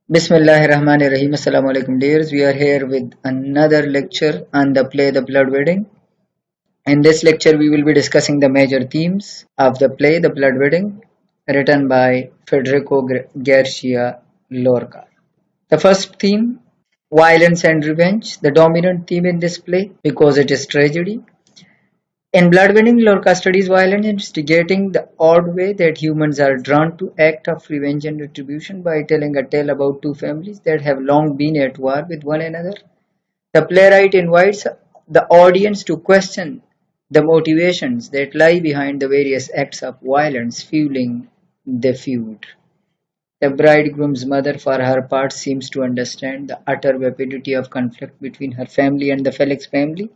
Bismillahirrahmanirrahim. Assalamu alaikum dears. We are here with another lecture on the play The Blood Wedding. In this lecture we will be discussing the major themes of the play The Blood Wedding written by Federico Garcia Lorca. The first theme, violence and revenge, the dominant theme in this play because it is tragedy. In Bloodwinning, Lorca studies violence, investigating the odd way that humans are drawn to act of revenge and retribution by telling a tale about two families that have long been at war with one another. The playwright invites the audience to question the motivations that lie behind the various acts of violence fueling the feud. The bridegroom's mother, for her part, seems to understand the utter vapidity of conflict between her family and the Felix family,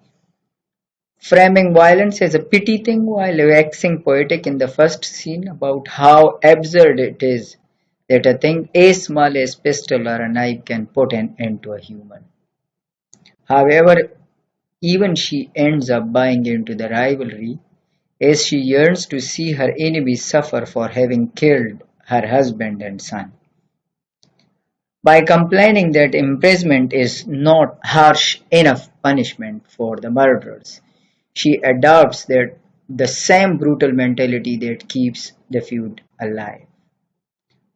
framing violence as a petty thing while waxing poetic in the first scene about how absurd it is that a thing as small as pistol or a knife can put an end to a human. However, even she ends up buying into the rivalry as she yearns to see her enemies suffer for having killed her husband and son. By complaining that imprisonment is not harsh enough punishment for the murderers, she adopts the same brutal mentality that keeps the feud alive.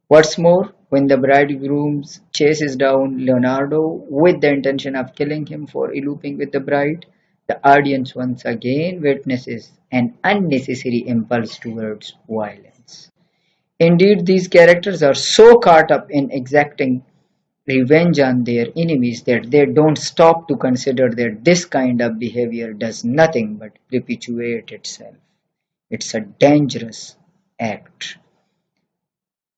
What's more, when the bridegroom chases down Leonardo with the intention of killing him for eloping with the bride, the audience once again witnesses an unnecessary impulse towards violence. Indeed, these characters are so caught up in exacting revenge on their enemies that they don't stop to consider that this kind of behavior does nothing but perpetuate itself. It's a dangerous act.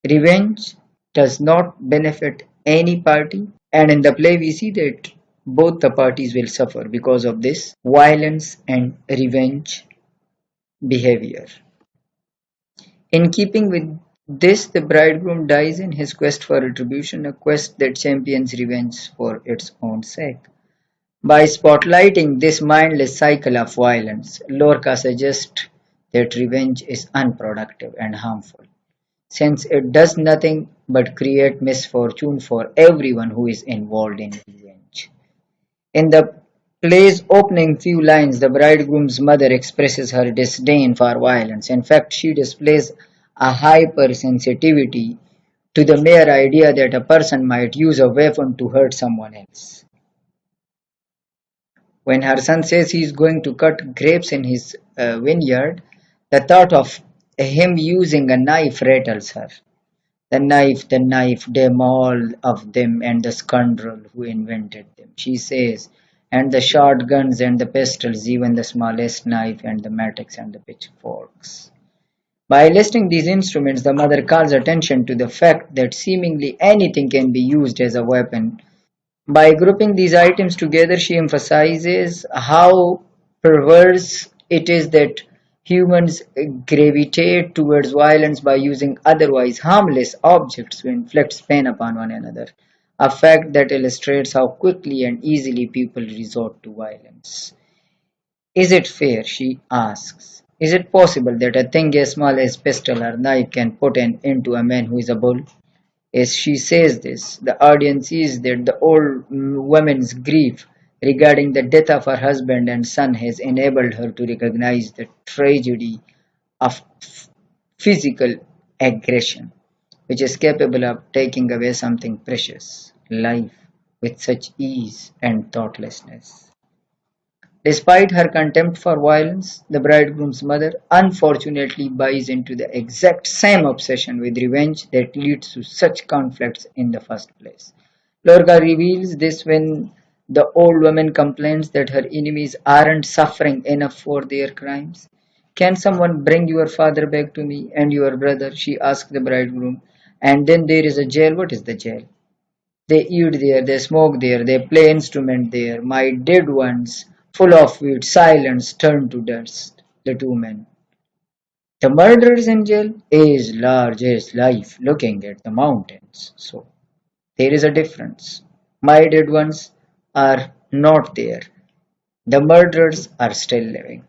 Revenge does not benefit any party, and in the play we see that both the parties will suffer because of this violence and revenge behavior. In keeping with this, the bridegroom dies in his quest for retribution, a quest that champions revenge for its own sake. By spotlighting this mindless cycle of violence, Lorca suggests that revenge is unproductive and harmful, since it does nothing but create misfortune for everyone who is involved in revenge. In the play's opening few lines, the bridegroom's mother expresses her disdain for violence. In fact, she displays a hypersensitivity to the mere idea that a person might use a weapon to hurt someone else. When her son says he is going to cut grapes in his vineyard, the thought of him using a knife rattles her. The knife, damn all of them, and the scoundrel who invented them, she says, and the shotguns and the pistols, even the smallest knife and the mattocks and the pitchforks. By listing these instruments, the mother calls attention to the fact that seemingly anything can be used as a weapon. By grouping these items together, she emphasizes how perverse it is that humans gravitate towards violence by using otherwise harmless objects to inflict pain upon one another, a fact that illustrates how quickly and easily people resort to violence. Is it fair, she asks. Is it possible that a thing as small as pistol or knife can put an end to a man who is a bull? As she says this, the audience sees that the old woman's grief regarding the death of her husband and son has enabled her to recognize the tragedy of physical aggression, which is capable of taking away something precious, life, with such ease and thoughtlessness. Despite her contempt for violence, the bridegroom's mother unfortunately buys into the exact same obsession with revenge that leads to such conflicts in the first place. Lorca reveals this when the old woman complains that her enemies aren't suffering enough for their crimes. Can someone bring your father back to me and your brother? She asks the bridegroom. And then there is a jail. What is the jail? They eat there, they smoke there, they play instrument there. My dead ones, full of weed, silence, turned to dust. The two men. The murderers in jail is large as life, looking at the mountains. So there is a difference. My dead ones are not there. The murderers are still living.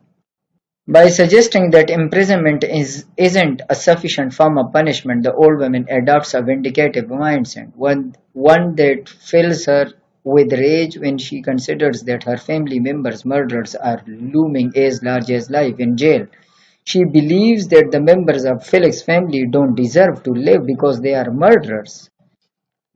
By suggesting that imprisonment isn't a sufficient form of punishment, the old woman adopts a vindicative mindset, one that fills her with rage when she considers that her family members' murders are looming as large as life in jail. She believes that the members of Felix's family don't deserve to live because they are murderers.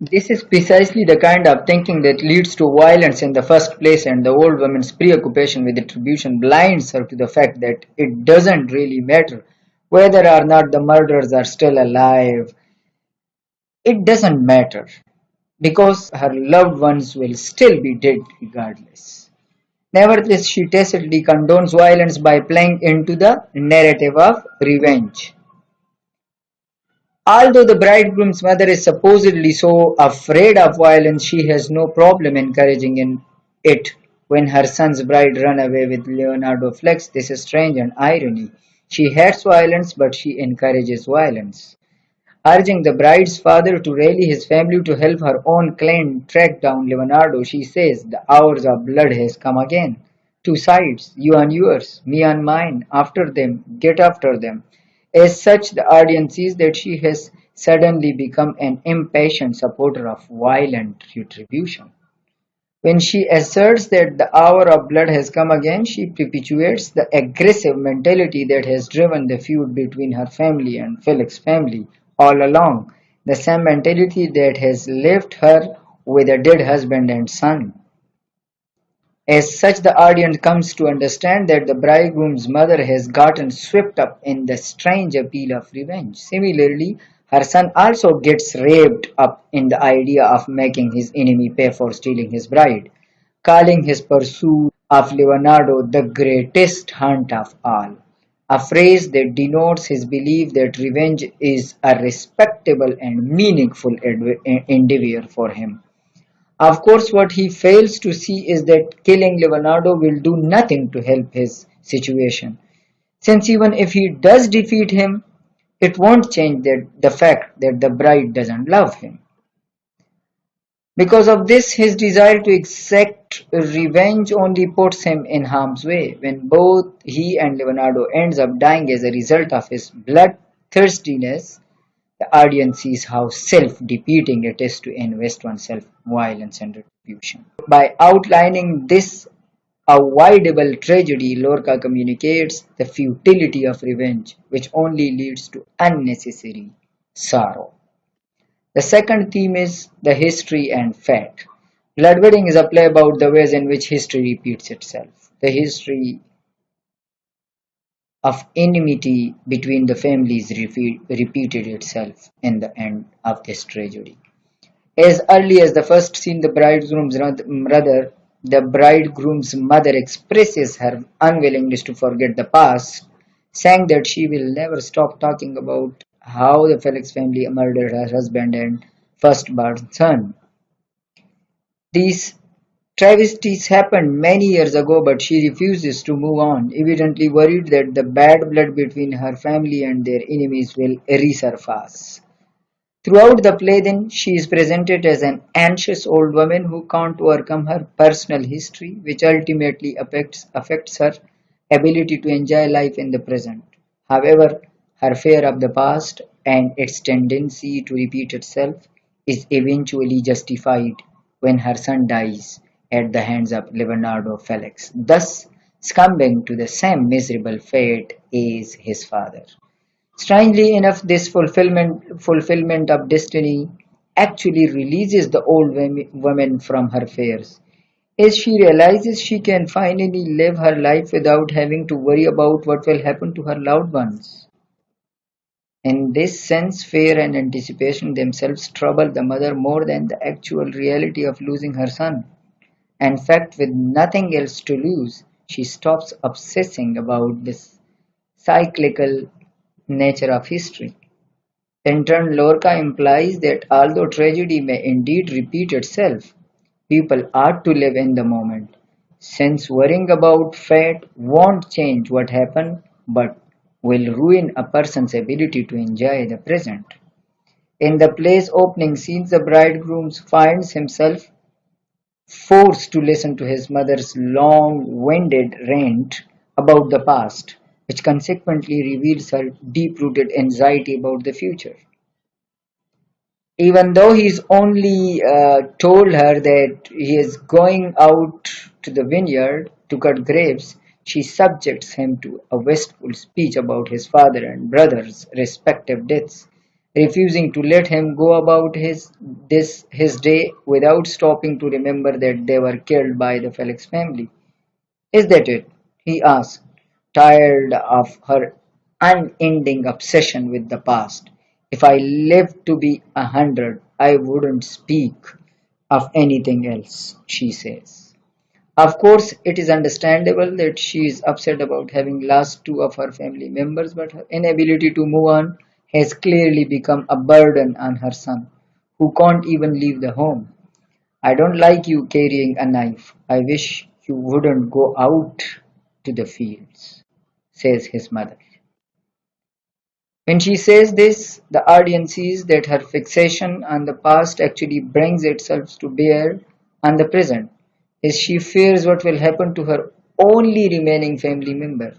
This is precisely the kind of thinking that leads to violence in the first place, and the old woman's preoccupation with retribution blinds her to the fact that it doesn't really matter whether or not the murderers are still alive. It doesn't matter because her loved ones will still be dead regardless. Nevertheless, she tacitly condones violence by playing into the narrative of revenge. Although the bridegroom's mother is supposedly so afraid of violence, she has no problem encouraging it when her son's bride run away with Leonardo Flex. This is strange and irony. She hates violence, but she encourages violence. Urging the bride's father to rally his family to help her own clan track down Leonardo, she says, "The hours of blood has come again. Two sides, you on yours, me on mine. After them, get after them." As such, the audience sees that she has suddenly become an impatient supporter of violent retribution. When she asserts that the hour of blood has come again, she perpetuates the aggressive mentality that has driven the feud between her family and Felix's family all along, the same mentality that has left her with a dead husband and son. As such, the audience comes to understand that the bridegroom's mother has gotten swept up in the strange appeal of revenge. Similarly, her son also gets wrapped up in the idea of making his enemy pay for stealing his bride, calling his pursuit of Leonardo the greatest hunt of all, a phrase that denotes his belief that revenge is a respectable and meaningful endeavor for him. Of course, what he fails to see is that killing Leonardo will do nothing to help his situation, since even if he does defeat him, it won't change the fact that the bride doesn't love him. Because of this, his desire to exact revenge only puts him in harm's way. When both he and Leonardo ends up dying as a result of his bloodthirstiness, the audience sees how self-defeating it is to invest oneself in violence and retribution. By outlining this avoidable tragedy, Lorca communicates the futility of revenge, which only leads to unnecessary sorrow. The second theme is the history and fate. Bloodwedding is a play about the ways in which history repeats itself. The history of enmity between the families repeated itself in the end of this tragedy. As early as the first scene, the bridegroom's mother expresses her unwillingness to forget the past, saying that she will never stop talking about how the Felix family murdered her husband and firstborn son. These travesties happened many years ago, but she refuses to move on, evidently worried that the bad blood between her family and their enemies will resurface. Throughout the play, then, she is presented as an anxious old woman who can't overcome her personal history, which ultimately affects her ability to enjoy life in the present. However, her fear of the past and its tendency to repeat itself is eventually justified when her son dies at the hands of Leonardo Felix, thus succumbing to the same miserable fate as his father. Strangely enough, this fulfillment of destiny actually releases the old woman from her fears, as she realizes she can finally live her life without having to worry about what will happen to her loved ones. In this sense, fear and anticipation themselves trouble the mother more than the actual reality of losing her son. In fact, with nothing else to lose, she stops obsessing about this cyclical nature of history. In turn, Lorca implies that although tragedy may indeed repeat itself, people are to live in the moment, since worrying about fate won't change what happened but will ruin a person's ability to enjoy the present. In the play's opening scenes, the bridegroom finds himself forced to listen to his mother's long-winded rant about the past, which consequently reveals her deep-rooted anxiety about the future. Even though he's only told her that he is going out to the vineyard to cut grapes, she subjects him to a wistful speech about his father and brother's respective deaths, refusing to let him go about his day without stopping to remember that they were killed by the Felix family. Is that it? He asked, tired of her unending obsession with the past. If I lived to be 100, I wouldn't speak of anything else, she says. Of course, it is understandable that she is upset about having lost two of her family members, but her inability to move on has clearly become a burden on her son, who can't even leave the home. I don't like you carrying a knife. I wish you wouldn't go out to the fields, says his mother. When she says this, the audience sees that her fixation on the past actually brings itself to bear on the present, as she fears what will happen to her only remaining family member.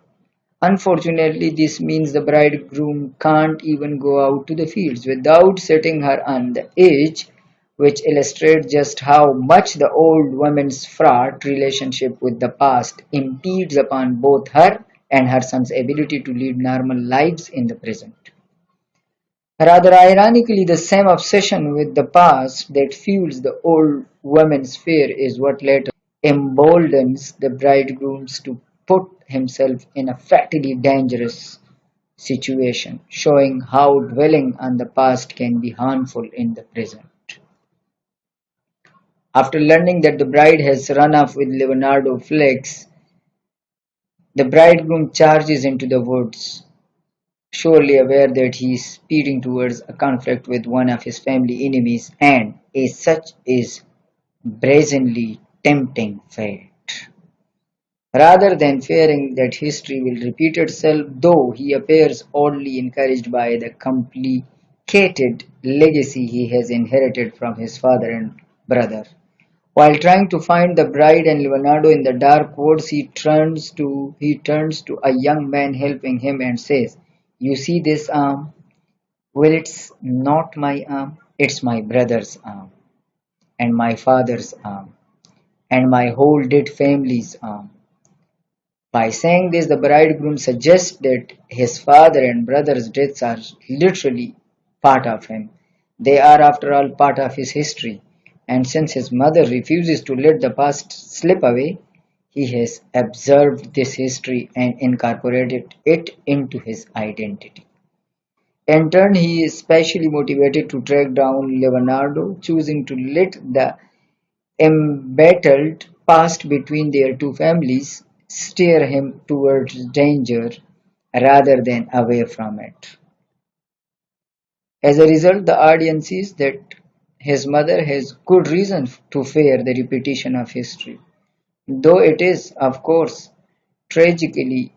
Unfortunately, this means the bridegroom can't even go out to the fields without setting her on the edge, which illustrates just how much the old woman's fraught relationship with the past impedes upon both her and her son's ability to lead normal lives in the present. Rather ironically, the same obsession with the past that fuels the old woman's fear is what later emboldens the bridegroom to put himself in a fatally dangerous situation, showing how dwelling on the past can be harmful in the present. After learning that the bride has run off with Leonardo Flex, the bridegroom charges into the woods, surely aware that he is speeding towards a conflict with one of his family enemies and, as such, is brazenly tempting fate. Rather than fearing that history will repeat itself, though he appears oddly encouraged by the complicated legacy he has inherited from his father and brother. While trying to find the bride and Leonardo in the dark woods, he turns to a young man helping him and says, "You see this arm? Well, it's not my arm. It's my brother's arm, and my father's arm, and my whole dead family's arm." By saying this, the bridegroom suggests that his father and brother's deaths are literally part of him. They are, after all, part of his history. And since his mother refuses to let the past slip away, he has observed this history and incorporated it into his identity. In turn, he is especially motivated to track down Leonardo, choosing to let the embattled past between their two families steer him towards danger rather than away from it. As a result, the audience sees that his mother has good reason to fear the repetition of history, though it is, of course, tragically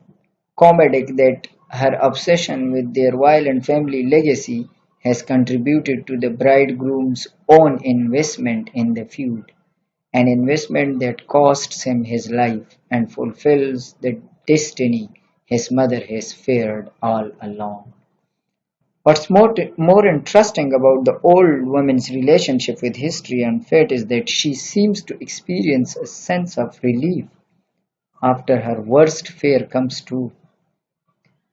comedic that her obsession with their violent family legacy has contributed to the bridegroom's own investment in the feud, an investment that costs him his life and fulfills the destiny his mother has feared all along. What's more interesting about the old woman's relationship with history and fate is that she seems to experience a sense of relief after her worst fear comes true.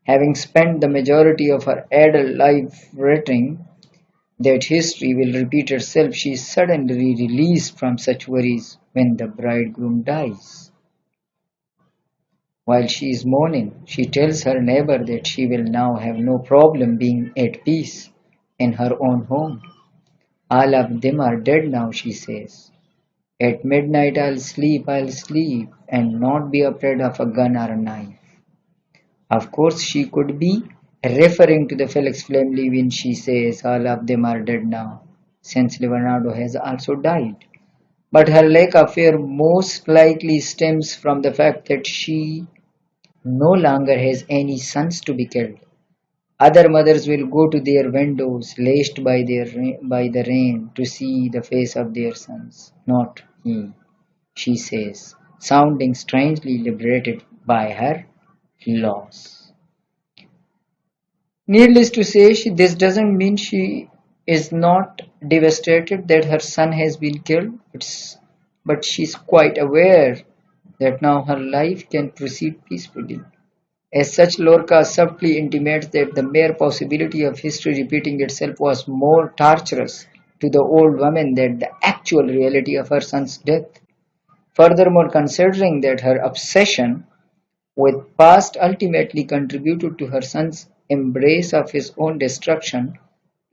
Having spent the majority of her adult life fretting that history will repeat itself, she is suddenly released from such worries when the bridegroom dies. While she is mourning, she tells her neighbor that she will now have no problem being at peace in her own home. All of them are dead now, she says. At midnight I'll sleep, and not be afraid of a gun or a knife. Of course, she could be referring to the Felix family when she says all of them are dead now, since Leonardo has also died. But her lack of fear most likely stems from the fact that she no longer has any sons to be killed. Other mothers will go to their windows, lashed by the rain, to see the face of their sons. Not he, she says, sounding strangely liberated by her loss. Needless to say, this doesn't mean she is not devastated that her son has been killed, but she's quite aware that now her life can proceed peacefully. As such, Lorca subtly intimates that the mere possibility of history repeating itself was more torturous to the old woman than the actual reality of her son's death. Furthermore, considering that her obsession with past ultimately contributed to her son's embrace of his own destruction,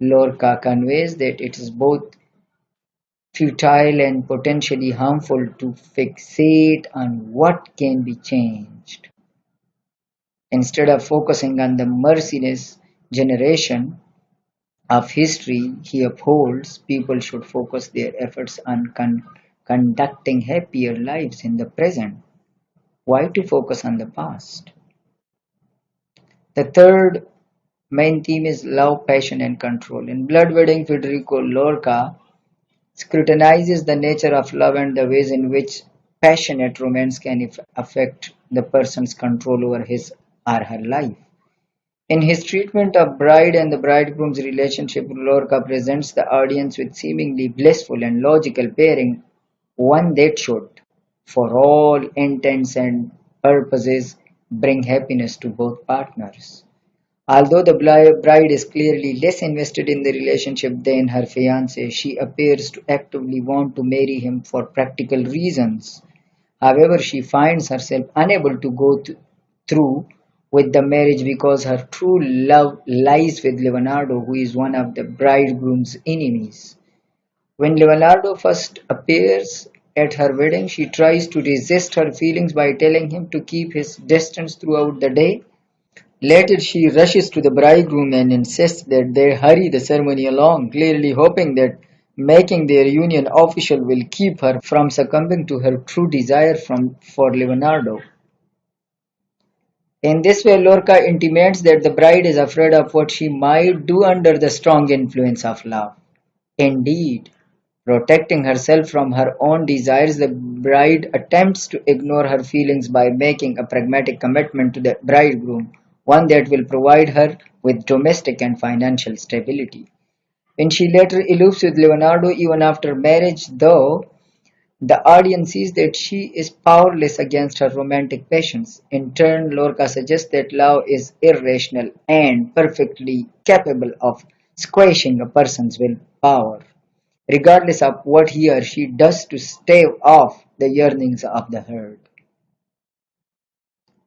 Lorca conveys that it is both futile and potentially harmful to fixate on what can be changed. Instead of focusing on the merciless generation of history he upholds, people should focus their efforts on conducting happier lives in the present. Why to focus on the past? The third main theme is love, passion, and control. In Blood Wedding, Federico Lorca scrutinizes the nature of love and the ways in which passionate romance can affect the person's control over his or her life. In his treatment of bride and the bridegroom's relationship, Lorca presents the audience with seemingly blissful and logical pairing, one that should, for all intents and purposes, bring happiness to both partners. Although the bride is clearly less invested in the relationship than her fiancé, she appears to actively want to marry him for practical reasons. However, she finds herself unable to through with the marriage because her true love lies with Leonardo, who is one of the bridegroom's enemies. When Leonardo first appears at her wedding, she tries to resist her feelings by telling him to keep his distance throughout the day. Later, she rushes to the bridegroom and insists that they hurry the ceremony along, clearly hoping that making their union official will keep her from succumbing to her true desire for Leonardo. In this way, Lorca intimates that the bride is afraid of what she might do under the strong influence of love. Indeed, protecting herself from her own desires, the bride attempts to ignore her feelings by making a pragmatic commitment to the bridegroom, one that will provide her with domestic and financial stability. When she later elopes with Leonardo even after marriage, though, the audience sees that she is powerless against her romantic passions. In turn, Lorca suggests that love is irrational and perfectly capable of squashing a person's willpower, regardless of what he or she does to stave off the yearnings of the heart.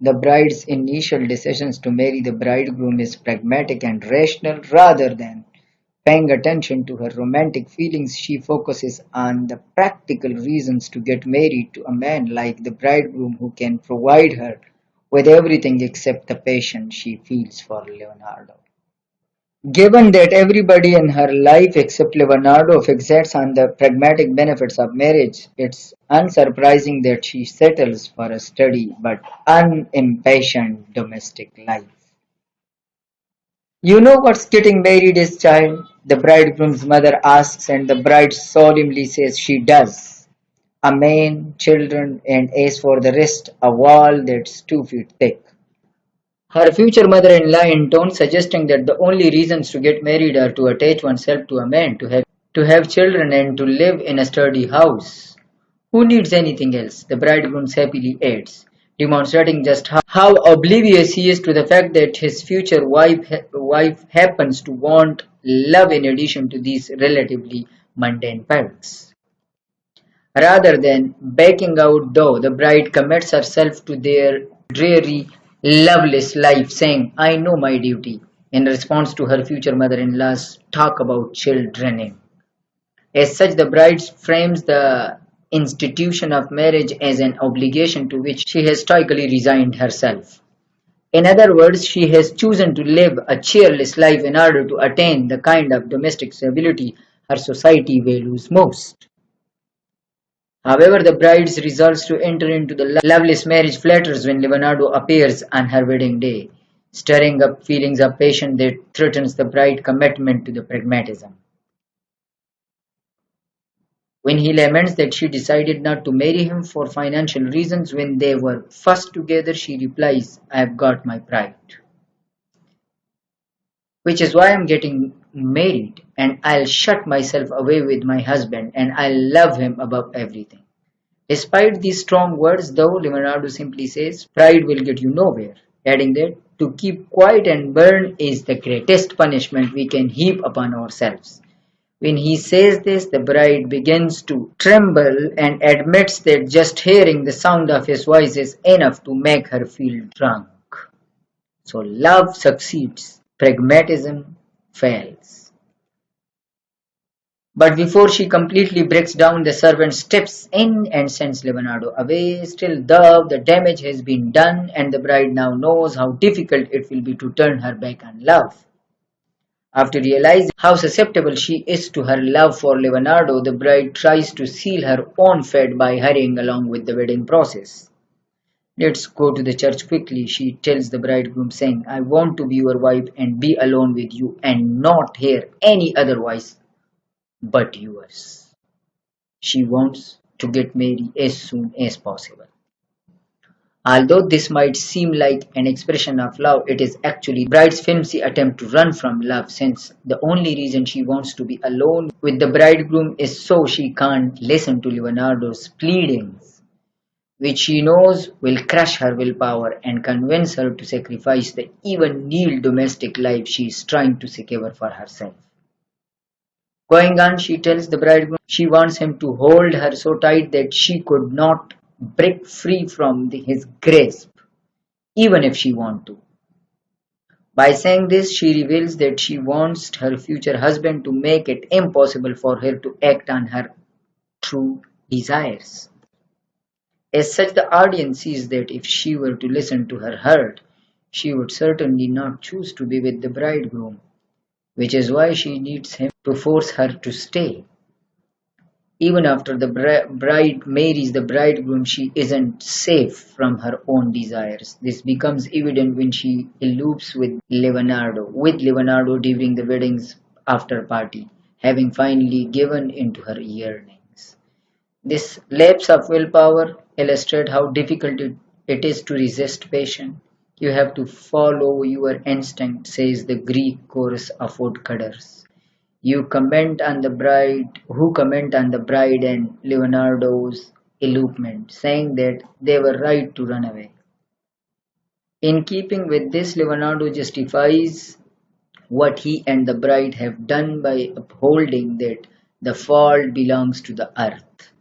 The bride's initial decisions to marry the bridegroom is pragmatic and rational rather than paying attention to her romantic feelings. She focuses on the practical reasons to get married to a man like the bridegroom who can provide her with everything except the passion she feels for Leonardo. Given that everybody in her life except Leonardo fixates on the pragmatic benefits of marriage, it's unsurprising that she settles for a steady but unimpassioned domestic life. You know what's getting married is, child? The bridegroom's mother asks, and the bride solemnly says she does. A man, children, and as for the rest, a wall that's 2 feet thick. Her future mother-in-law in tone suggesting that the only reasons to get married are to attach oneself to a man, to have children, and to live in a sturdy house. Who needs anything else? The bridegroom happily adds, demonstrating just how oblivious he is to the fact that his future wife happens to want love in addition to these relatively mundane perks. Rather than backing out, though, the bride commits herself to their dreary, loveless life, saying, I know my duty, in response to her future mother-in-law's talk about children. As such, the bride frames the institution of marriage as an obligation to which she has stoically resigned herself. In other words, she has chosen to live a cheerless life in order to attain the kind of domestic stability her society values most. However, the bride's resolve to enter into the loveless marriage flatters when Leonardo appears on her wedding day, stirring up feelings of passion that threatens the bride's commitment to the pragmatism. When he laments that she decided not to marry him for financial reasons when they were first together, she replies, I have got my pride. which is why I'm getting married, and I'll shut myself away with my husband, and I'll love him above everything. Despite these strong words, though, Leonardo simply says, pride will get you nowhere, adding that to keep quiet and burn is the greatest punishment we can heap upon ourselves. When he says this, the bride begins to tremble and admits that just hearing the sound of his voice is enough to make her feel drunk. So love succeeds, pragmatism fails. But before she completely breaks down, the servant steps in and sends Leonardo away. Still, though, the damage has been done, and the bride now knows how difficult it will be to turn her back on love. After realizing how susceptible she is to her love for Leonardo, the bride tries to seal her own fate by hurrying along with the wedding process. Let's go to the church quickly, she tells the bridegroom, saying, I want to be your wife and be alone with you and not hear any other voice but yours. She wants to get married as soon as possible. Although this might seem like an expression of love, it is actually the bride's flimsy attempt to run from love, since the only reason she wants to be alone with the bridegroom is so she can't listen to Leonardo's pleadings, which she knows will crush her willpower and convince her to sacrifice the even real domestic life she is trying to secure for herself. Going on, she tells the bridegroom she wants him to hold her so tight that she could not break free from his grasp, even if she wanted to. By saying this, she reveals that she wants her future husband to make it impossible for her to act on her true desires. As such, the audience sees that if she were to listen to her heart, she would certainly not choose to be with the bridegroom, which is why she needs him to force her to stay. Even after the bride marries the bridegroom, she isn't safe from her own desires. This becomes evident when she elopes with Leonardo during the wedding's after party, having finally given into her yearnings. This lapse of willpower illustrates how difficult it is to resist passion. You have to follow your instinct, says the Greek chorus of woodcutters. Who comment on the bride and Leonardo's elopement, saying that they were right to run away. In keeping with this, Leonardo justifies what he and the bride have done by upholding that the fault belongs to the earth,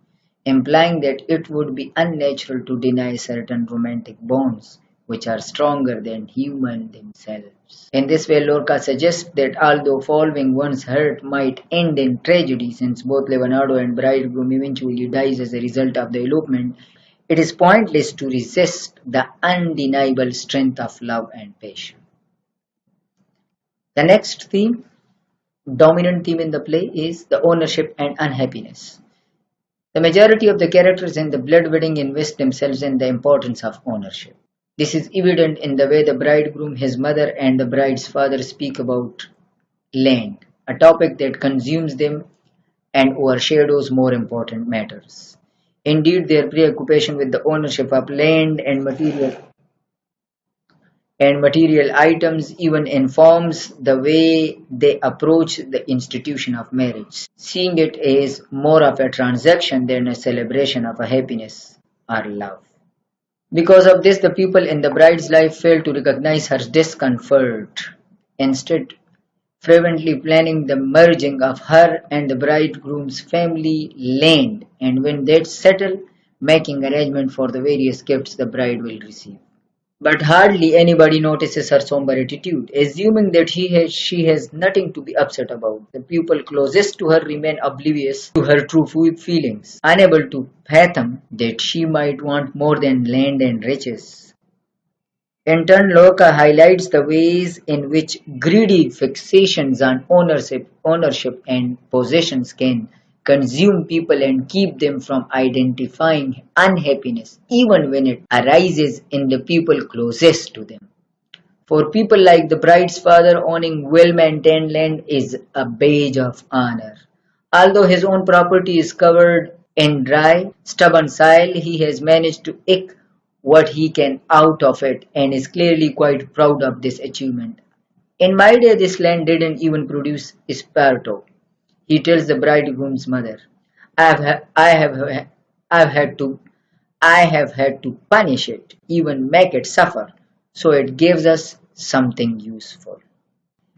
implying that it would be unnatural to deny certain romantic bonds which are stronger than human themselves. In this way, Lorca suggests that although following one's heart might end in tragedy, since both Leonardo and bridegroom eventually dies as a result of the elopement, it is pointless to resist the undeniable strength of love and passion. The next theme, dominant theme in the play, is the ownership and unhappiness. The majority of the characters in the blood wedding invest themselves in the importance of ownership. This is evident in the way the bridegroom, his mother, and the bride's father speak about land, a topic that consumes them and overshadows more important matters. Indeed, their preoccupation with the ownership of land and material items even informs the way they approach the institution of marriage, seeing it as more of a transaction than a celebration of a happiness or love. Because of this, the people in the bride's life fail to recognize her discomfort, instead fervently planning the merging of her and the bridegroom's family land, and when that's settled, making arrangement for the various gifts the bride will receive. But hardly anybody notices her somber attitude, assuming that she has nothing to be upset about. The people closest to her remain oblivious to her true feelings, unable to fathom that she might want more than land and riches. In turn, Lorca highlights the ways in which greedy fixations on ownership and possessions can consume people and keep them from identifying unhappiness, even when it arises in the people closest to them. For people like the bride's father, owning well-maintained land is a badge of honor. Although his own property is covered in dry, stubborn soil, he has managed to eke what he can out of it and is clearly quite proud of this achievement. In my day, this land didn't even produce esparto. He tells the bridegroom's mother, I have, I've had to, I have had to punish it, even make it suffer, so it gives us something useful.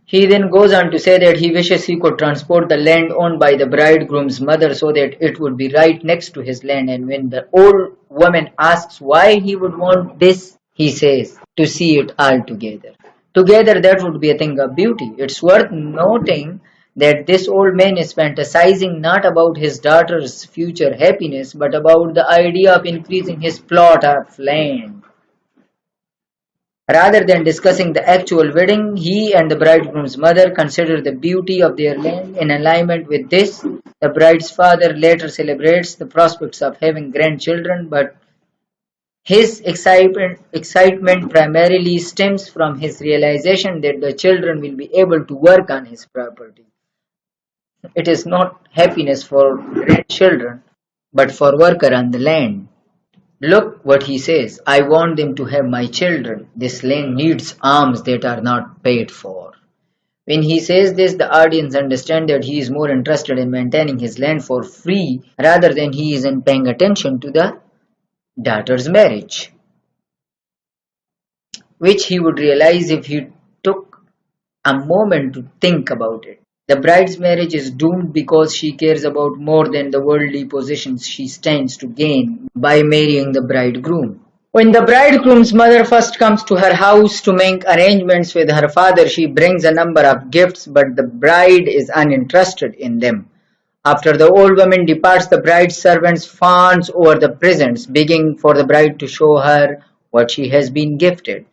He then goes on to say that he wishes he could transport the land owned by the bridegroom's mother so that it would be right next to his land. And when the old woman asks why he would want this, he says, to see it all together. Together, that would be a thing of beauty. It's worth noting that this old man is fantasizing not about his daughter's future happiness, but about the idea of increasing his plot of land. Rather than discussing the actual wedding, he and the bridegroom's mother consider the beauty of their land. In alignment with this, the bride's father later celebrates the prospects of having grandchildren, but his excitement primarily stems from his realization that the children will be able to work on his property. It is not happiness for grandchildren, but for worker on the land. Look what he says. I want them to have my children. This land needs alms that are not paid for. When he says this, the audience understand that he is more interested in maintaining his land for free rather than he is in paying attention to the daughter's marriage, which he would realize if he took a moment to think about it. The bride's marriage is doomed because she cares about more than the worldly possessions she stands to gain by marrying the bridegroom. When the bridegroom's mother first comes to her house to make arrangements with her father, she brings a number of gifts, but the bride is uninterested in them. After the old woman departs, the bride's servants fawns over the presents, begging for the bride to show her what she has been gifted.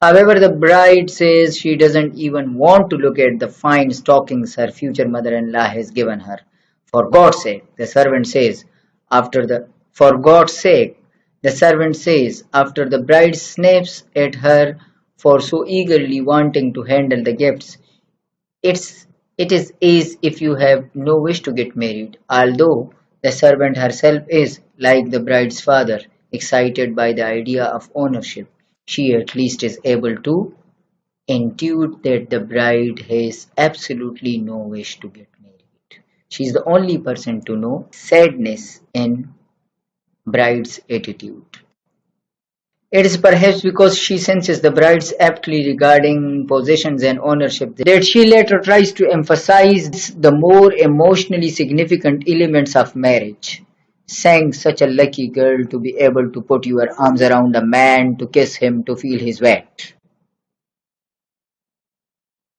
However, the bride says she doesn't even want to look at the fine stockings her future mother-in-law has given her. For God's sake, the servant says, for God's sake, the servant says, after the bride snaps at her for so eagerly wanting to handle the gifts. It is as if you have no wish to get married, although the servant herself is, like the bride's father, excited by the idea of ownership. She at least is able to intuit that the bride has absolutely no wish to get married. She is the only person to know sadness in bride's attitude. It is perhaps because she senses the bride's aptly regarding possessions and ownership that she later tries to emphasize the more emotionally significant elements of marriage. Saying such a lucky girl to be able to put your arms around a man, to kiss him, to feel his weight.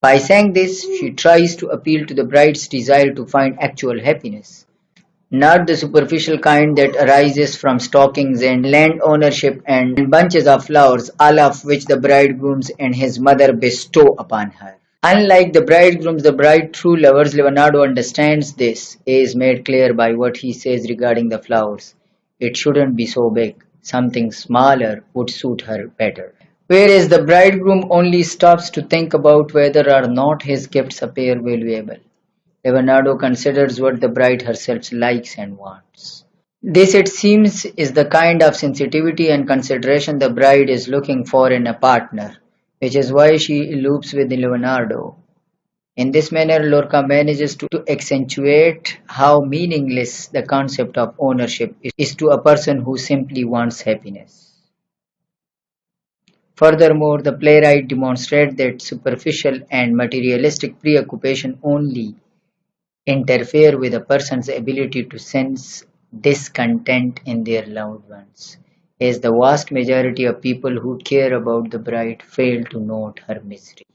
By saying this, she tries to appeal to the bride's desire to find actual happiness. Not the superficial kind that arises from stockings and land ownership and bunches of flowers, all of which the bridegrooms and his mother bestow upon her. Unlike the bridegrooms, the bride true lovers, Leonardo understands this, is made clear by what he says regarding the flowers. It shouldn't be so big. Something smaller would suit her better. Whereas the bridegroom only stops to think about whether or not his gifts appear valuable. Leonardo considers what the bride herself likes and wants. This, it seems, is the kind of sensitivity and consideration the bride is looking for in a partner, which is why she elopes with Leonardo. In this manner, Lorca manages to accentuate how meaningless the concept of ownership is to a person who simply wants happiness. Furthermore, the playwright demonstrates that superficial and materialistic preoccupation only interfere with a person's ability to sense discontent in their loved ones, as the vast majority of people who care about the bride fail to note her misery.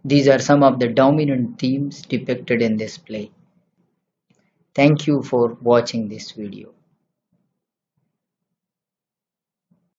These are some of the dominant themes depicted in this play. Thank you for watching this video.